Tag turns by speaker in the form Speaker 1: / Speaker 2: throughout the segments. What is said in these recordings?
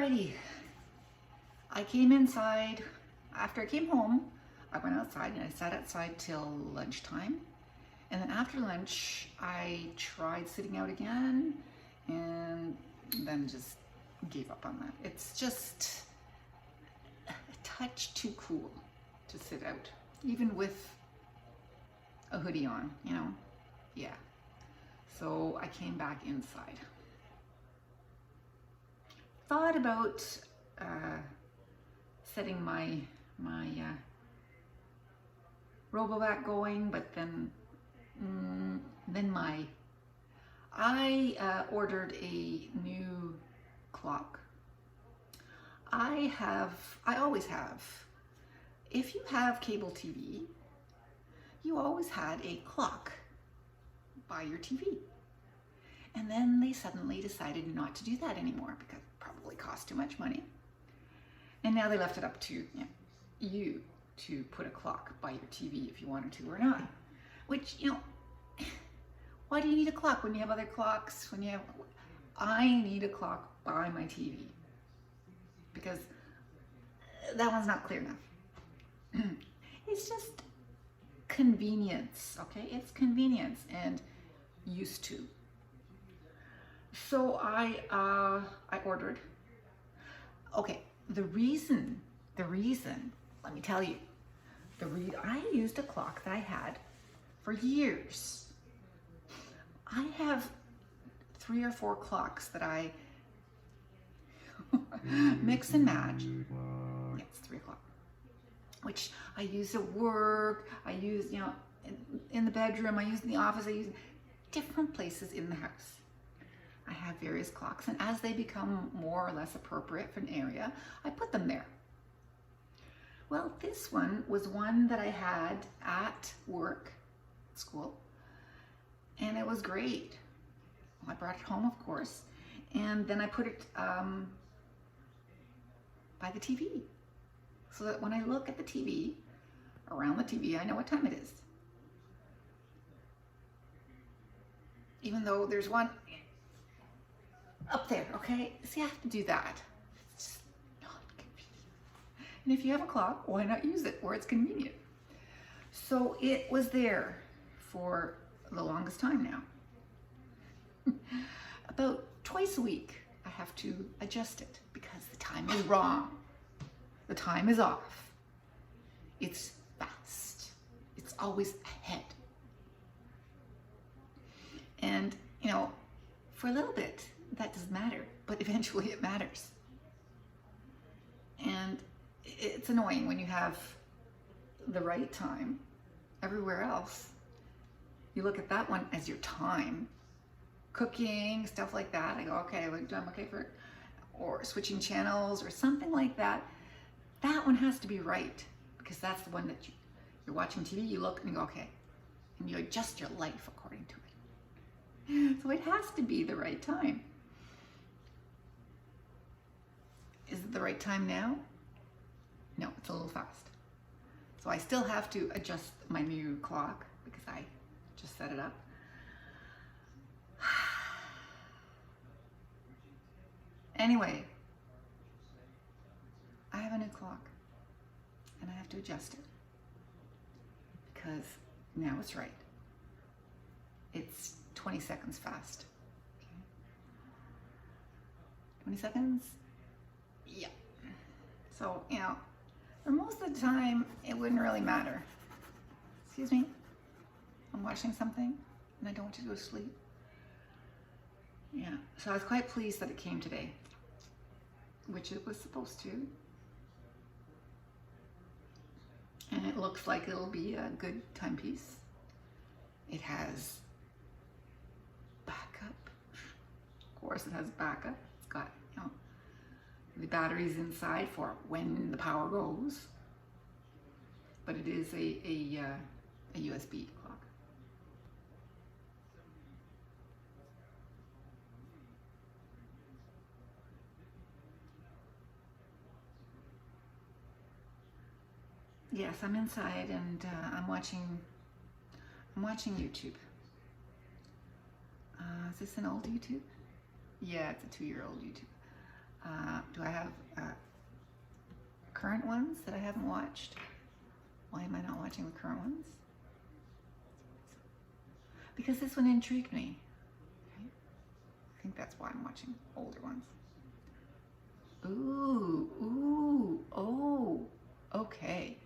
Speaker 1: Alrighty, I came inside. After I came home, I went outside and I sat outside till lunchtime. And then after lunch, I tried sitting out again and then just gave up on that. It's just a touch too cool to sit out, even with a hoodie on, you know? Yeah. So I came back inside. Thought about setting my RoboVac going, but then I ordered a new clock. I always have. If you have cable TV, you always had a clock by your TV. And then they suddenly decided not to do that anymore because it probably cost too much money. And now they left it up to you to put a clock by your TV if you wanted to or not. Which, why do you need a clock when you have other clocks? I need a clock by my TV because that one's not clear enough. It's just convenience, okay? It's convenience and used to. So I ordered. Okay, the reason, let me tell you, I used a clock that I had for years. I have 3 or 4 clocks that I mix and match. Yeah, it's 3 o'clock. Which I use at work, I use, in the bedroom, I use in the office, I use different places in the house. I have various clocks, and as they become more or less appropriate for an area, I put them there. Well, this one was one that I had at work, school, and it was great. Well, I brought it home, of course, and then I put it by the TV, so that when I look at the TV, around the TV, I know what time it is. Even though there's one up there, okay? See, I have to do that. It's just not convenient. And if you have a clock, why not use it where it's convenient? So it was there for the longest time now. About twice a week, I have to adjust it because the time is wrong. The time is off. It's fast. It's always ahead. And, for a little bit, that doesn't matter, but eventually it matters. And it's annoying when you have the right time everywhere else. You look at that one as your time. Cooking, stuff like that. I go, okay, I'm okay for it. Or switching channels or something like that. That one has to be right because that's the one that you're watching TV, you look and you go, okay. And you adjust your life according to it. So it has to be the right time. Is it the right time now? No, it's a little fast. So I still have to adjust my new clock because I just set it up. Anyway, I have a new clock and I have to adjust it because now it's right. It's 20 seconds fast. Okay. 20 seconds? Yeah. So, for most of the time, it wouldn't really matter. Excuse me? I'm watching something and I don't want to go to sleep. Yeah, so I was quite pleased that it came today, which it was supposed to. And it looks like it'll be a good timepiece. It has backup. Of course, it has backup. It's got, the batteries inside for when the power goes. But it is a USB clock. Yes, I'm inside and I'm watching YouTube. Is this an old YouTube? Yeah, it's a 2-year-old YouTube. Do I have current ones that I haven't watched? Why am I not watching the current ones? Because this one intrigued me. Okay. I think that's why I'm watching older ones. Oh, okay.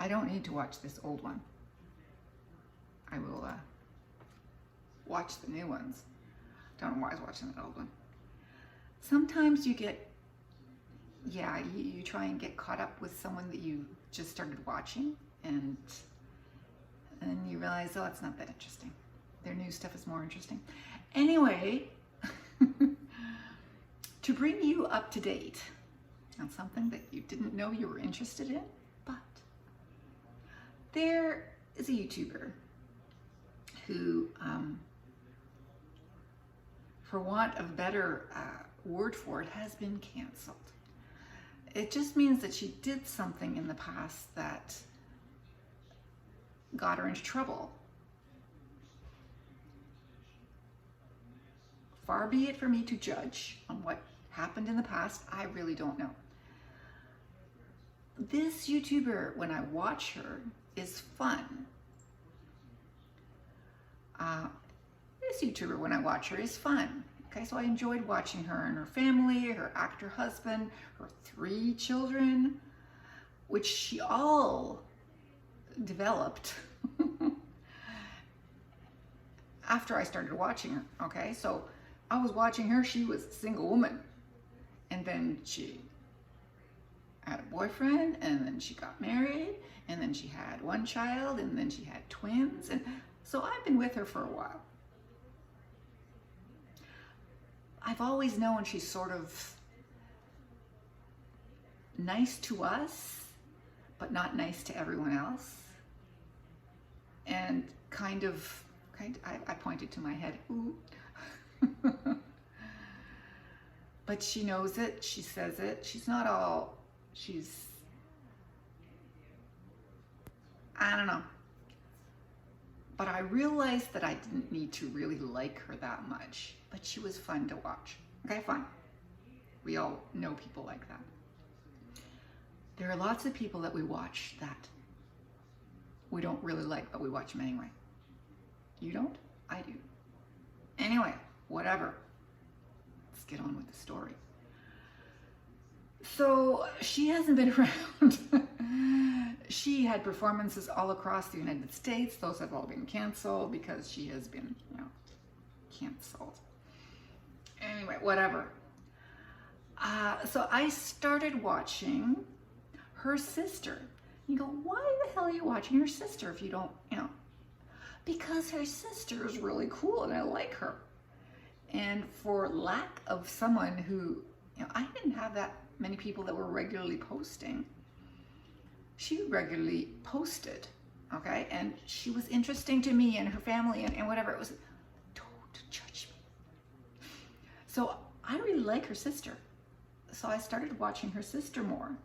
Speaker 1: I don't need to watch this old one. I will watch the new ones. Don't know why I was watching that old one. Sometimes you get, you try and get caught up with someone that you just started watching, and you realize, oh, it's not that interesting. Their new stuff is more interesting. Anyway, to bring you up to date on something that you didn't know you were interested in, but there is a YouTuber who, for want of a better word for it, has been canceled. It just means that she did something in the past that got her into trouble. Far be it for me to judge on what happened in the past. I really don't know. This YouTuber, when I watch her, is fun. This YouTuber, when I watch her, is fun. Okay, so I enjoyed watching her and her family, her actor husband, her 3 children, which she all developed after I started watching her. Okay, so I was watching her, she was a single woman, and then she had a boyfriend, and then she got married, and then she had 1 child, and then she had twins, and so I've been with her for a while. I've always known she's sort of nice to us, but not nice to everyone else. And I pointed to my head, ooh. But she knows it, she says it. I don't know. But I realized that I didn't need to really like her that much. But she was fun to watch. Okay, fine. We all know people like that. There are lots of people that we watch that we don't really like, but we watch them anyway. You don't? I do. Anyway, whatever. Let's get on with the story. So she hasn't been around. She had performances all across the United States. Those have all been canceled because she has been, canceled. Anyway, whatever. So I started watching her sister. You go, why the hell are you watching her sister if you don't, Because her sister is really cool and I like her. And for lack of someone who, I didn't have that many people that were regularly posting. She regularly posted, okay? And she was interesting to me and her family and whatever. It was, don't judge me. So I really like her sister. So I started watching her sister more.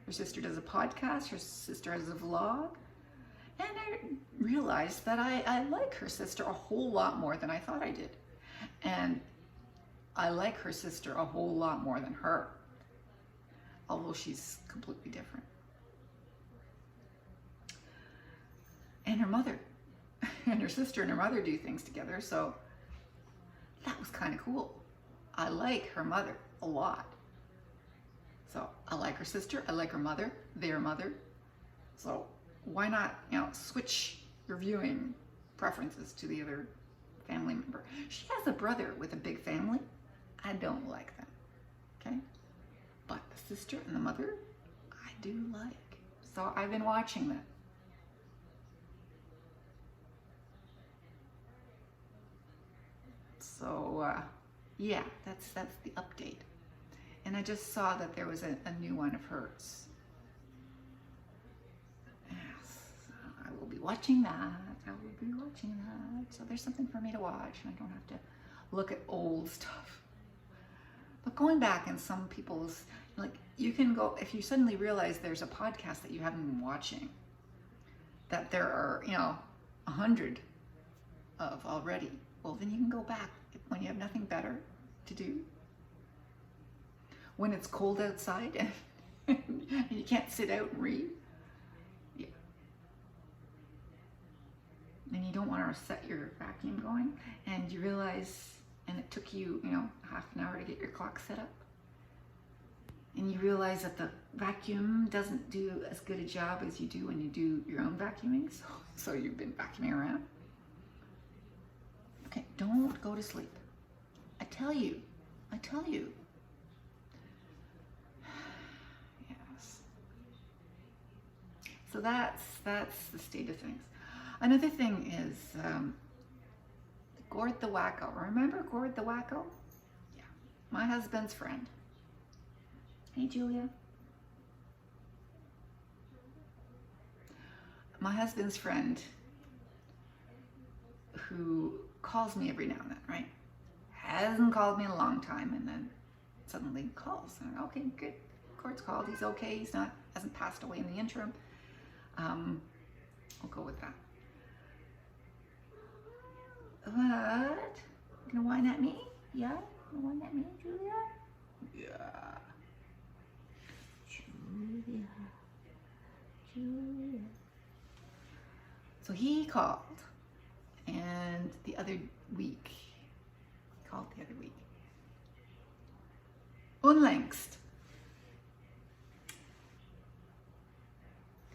Speaker 1: Her sister does a podcast, her sister has a vlog. And I realized that I like her sister a whole lot more than I thought I did. And I like her sister a whole lot more than her, although she's completely different. And her mother, and her sister and her mother do things together, so that was kind of cool. I like her mother a lot. So I like her sister, I like her mother, their mother. So why not, switch your viewing preferences to the other family member. She has a brother with a big family. I don't like them, okay? But the sister and the mother, I do like. So I've been watching them. So yeah, that's the update. And I just saw that there was a new one of hers. Yes, I will be watching that. So there's something for me to watch, and I don't have to look at old stuff. But going back in some people's, you can go, if you suddenly realize there's a podcast that you haven't been watching, that there are, 100 of already, well, then you can go back when you have nothing better to do. when it's cold outside and you can't sit out and read. Yeah. And you don't want to set your vacuum going, and you realize, and it took you, half an hour to get your clock set up. And you realize that the vacuum doesn't do as good a job as you do when you do your own vacuuming. So you've been vacuuming around. Okay, don't go to sleep. I tell you. Yes. So that's the state of things. Another thing is Gord the Wacko. Remember Gord the Wacko? Yeah, my husband's friend. Hey, Julia. My husband's friend who calls me every now and then, right? Hasn't called me in a long time, and then suddenly calls. And okay, good. Gord's called. He's okay. He's not, hasn't passed away in the interim. I'll go with that. What? You gonna whine at me? Yeah? You gonna whine at me, Julia? Yeah. Julia. So he called, and the other week, Unlängst.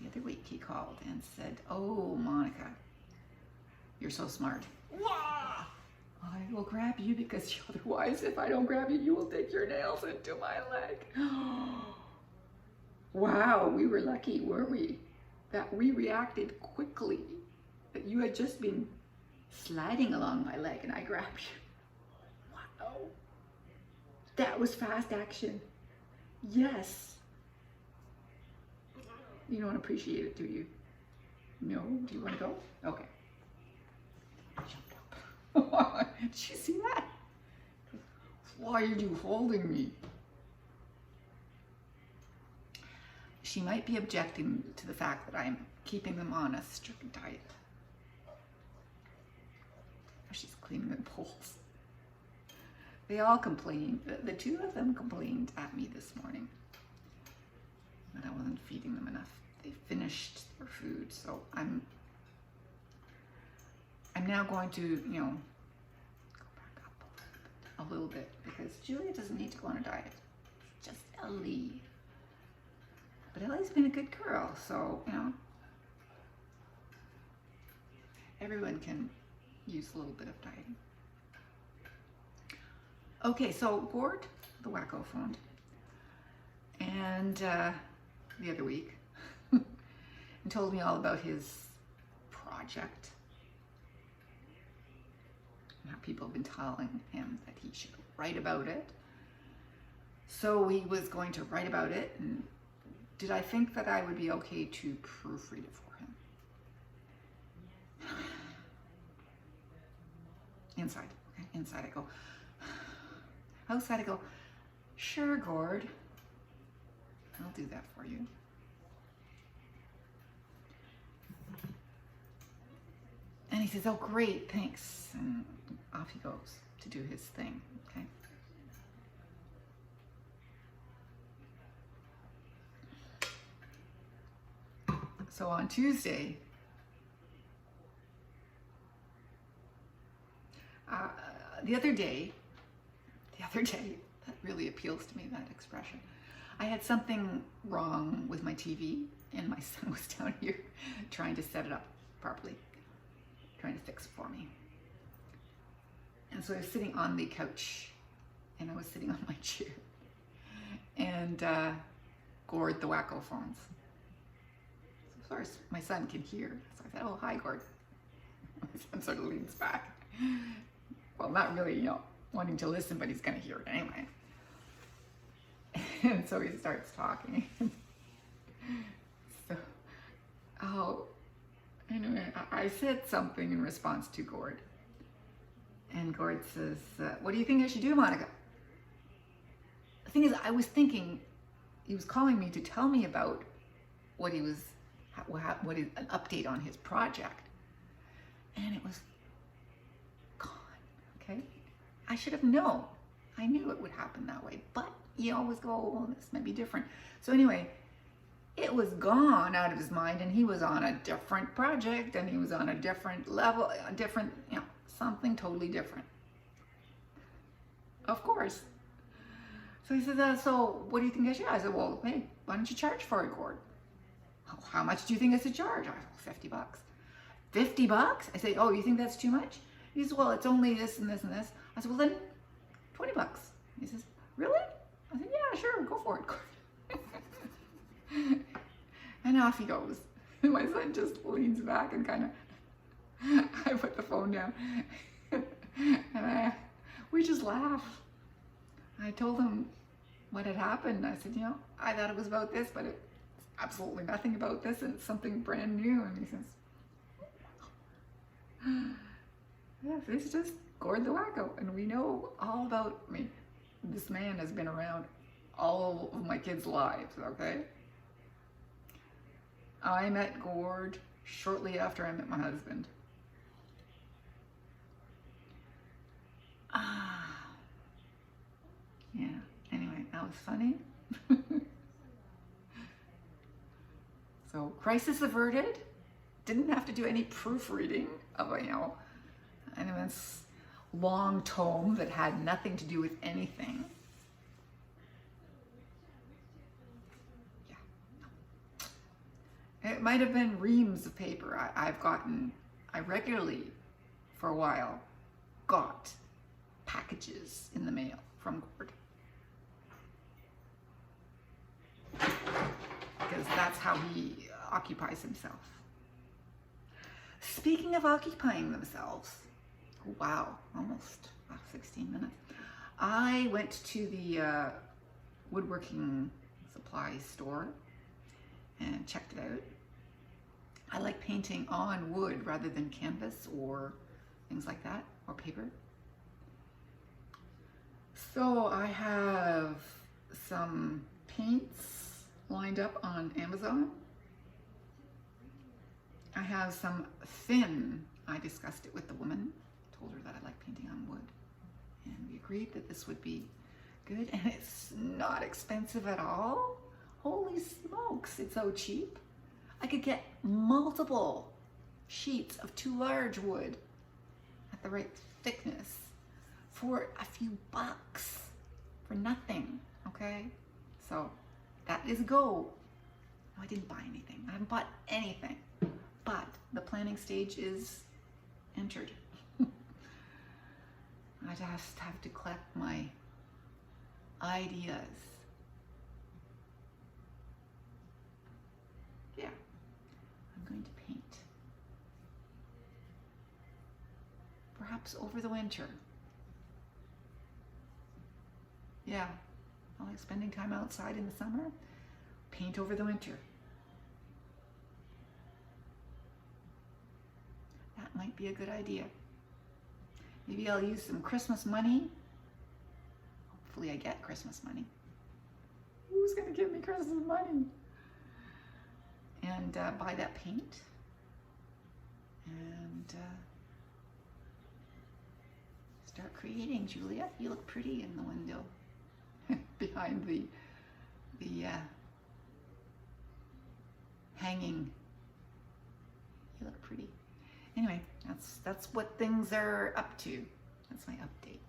Speaker 1: The other week he called and said, "Oh, Monica, you're so smart. I will grab you because otherwise if I don't grab you, you will dig your nails into my leg." Wow, we were lucky, were we? That we reacted quickly. That you had just been sliding along my leg and I grabbed you. Wow. That was fast action. Yes. You don't appreciate it, do you? No? Do you want to go? Okay. I jumped up. Did you see that? Why are you holding me? She might be objecting to the fact that I'm keeping them on a strict diet. She's cleaning the bowls. They all complained. The two of them complained at me this morning that I wasn't feeding them enough. They finished their food, so I'm now going to, go back up a little bit because Julia doesn't need to go on a diet. It's just Ellie. But Ellie's been a good girl, so, everyone can use a little bit of dieting. Okay, so Gord the Wacko phoned, and the other week, and told me all about his project. And how people have been telling him that he should write about it. So he was going to write about it, and did I think that I would be okay to proofread it for him? Inside, okay, inside I go. Outside I go, sure, Gord, I'll do that for you. And he says, oh, great, thanks. And off he goes to do his thing, okay? So on Tuesday, the other day, that really appeals to me, that expression. I had something wrong with my TV, and my son was down here trying to set it up properly, trying to fix it for me. And so I was sitting on the couch, and I was sitting on my chair, and Gord the Wacko phones. So as far as my son can hear, so I said, oh, hi, Gord. My son sort of leans back. Well, not really, wanting to listen, but he's going to hear it anyway. And so he starts talking. Anyway, I said something in response to Gord. And Gord says, what do you think I should do, Monica? The thing is, I was thinking he was calling me to tell me about what is an update on his project. And it was gone, okay? I should have known. I knew it would happen that way, but you always go, oh, well, this might be different. So anyway, it was gone out of his mind, and he was on a different project, and he was on a different level, a different, something totally different. Of course. So he said, so what do you think I should? I said, well, hey, why don't you charge for a cord? Oh, how much do you think I should charge? I said, $50. $50? I said, oh, you think that's too much? He says, well, it's only this and this and this. I said, well, then $20. He says, really? I said, yeah, sure, go for it. And off he goes. My son just leans back and kind of, I put the phone down. And we just laugh. I told him what had happened. I said, I thought it was about this, but it's absolutely nothing about this, and it's something brand new. And he says, yeah, it's just Gord the Wacko. And we know all about, this man has been around all of my kids' lives, okay? I met Gord shortly after I met my husband. Yeah, anyway, that was funny. So, crisis averted. Didn't have to do any proofreading of an immense long tome that had nothing to do with anything. Yeah. It might have been reams of paper. I regularly, for a while, got packages in the mail from Gord. Because that's how he occupies himself. Speaking of occupying themselves, wow, almost 16 minutes. I went to the woodworking supply store and checked it out. I like painting on wood rather than canvas or things like that, or paper. So I have some paints lined up on Amazon. I have some thin. I discussed it with the woman, told her that I like painting on wood, and we agreed that this would be good, and it's not expensive at all. Holy smokes, it's so cheap. I could get multiple sheets of 2 large wood at the right thickness for a few bucks, for nothing, okay? So that is a go. No, I didn't buy anything. I haven't bought anything, but the planning stage is entered. I just have to collect my ideas. Yeah, I'm going to paint. Perhaps over the winter. Yeah, I like spending time outside in the summer. Paint over the winter. That might be a good idea. Maybe I'll use some Christmas money. Hopefully I get Christmas money. Who's gonna give me Christmas money? And buy that paint. And start creating. Julia, you look pretty in the window. Behind the hanging. You look pretty. Anyway, that's what things are up to. That's my update.